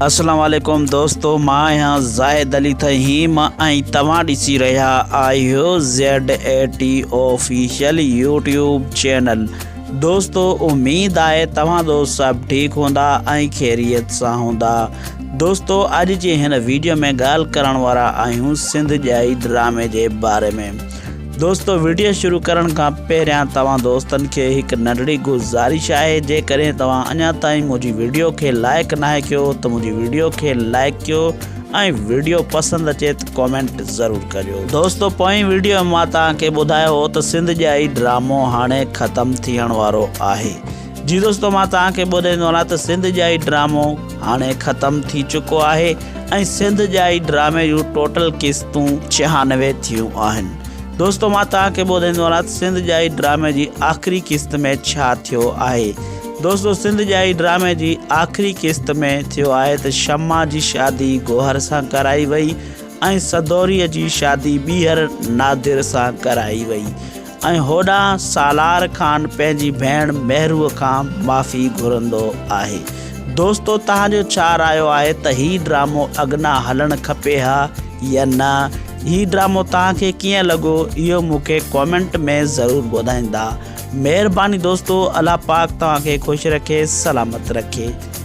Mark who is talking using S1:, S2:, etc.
S1: अस्सलाम वालेकुम दोस्तों, मां यहाँ ज़ाहिद अली थहीम ऐं तव्हां ॾिसी रहिया आहियो Z80 ऑफिशियल यूट्यूब चैनल। दोस्तों उम्मीद आहे तव्हां दोस्त सभु ठीकु हूंदा ऐं ख़ैरियत सां हूंदा। दोस्तों अॼु जे हिन वीडियो में ॻाल्हि करण वारा आहियूं सिंध ॼाई ड्रामे जे बारे में। दोस्तों वीडियो शुरू करण खां पहिरियां तव्हां दोस्तनि खे हिकु नंढड़ी गुज़ारिश आहे, जेकॾहिं तव्हां अञा ताईं मुंहिंजी वीडियो खे लाइक नाहे कयो त मुंहिंजी वीडियो खे लाइक कयो ऐं वीडियो पसंदि अचे त कमेंट ज़रूरु करियो। दोस्तों पोइ वीडियो मां तव्हांखे ॿुधायो हो त सिंध ॼाई ड्रामो हाणे ख़तमु थियण वारो आहे। जी दोस्तों, मां तव्हांखे ॿुधाईंदो वञा त सिंध ॼाई ड्रामो हाणे ख़तमु थी चुको आहे ऐं सिंध ॼाई ड्रामे जूं टोटल क़िस्तूं 96 थियूं आहिनि। दोस्तों मां तव्हांखे ॿुधाईंदो वञा त सिंध ॼाई ड्रामे जी आख़िरी क़िस्त में छा थियो आहे। दोस्तों सिंध ॼाई ड्रामे जी आख़िरी क़िस्त में थियो आहे त शम्मा जी शादी गौहर सां कराई वई ऐं सदौरीअ जी शादी ॿीहर नादिर सां कराई वई ऐं होॾां सालार ख़ान पंहिंजी भेण महरूअ खां माफ़ी घुरंदो आहे। दोस्तों तव्हांजो छा रायो आहे त हीउ ड्रामो अॻियां हलणु खपे हा या न? हीउ ड्रामो तव्हांखे कीअं लॻो इहो मूंखे कमेंट में ज़रूरु ॿुधाईंदा। महिरबानी दोस्तों, अल्लाह पाक तव्हांखे ख़ुशि रखे, सलामत रखे।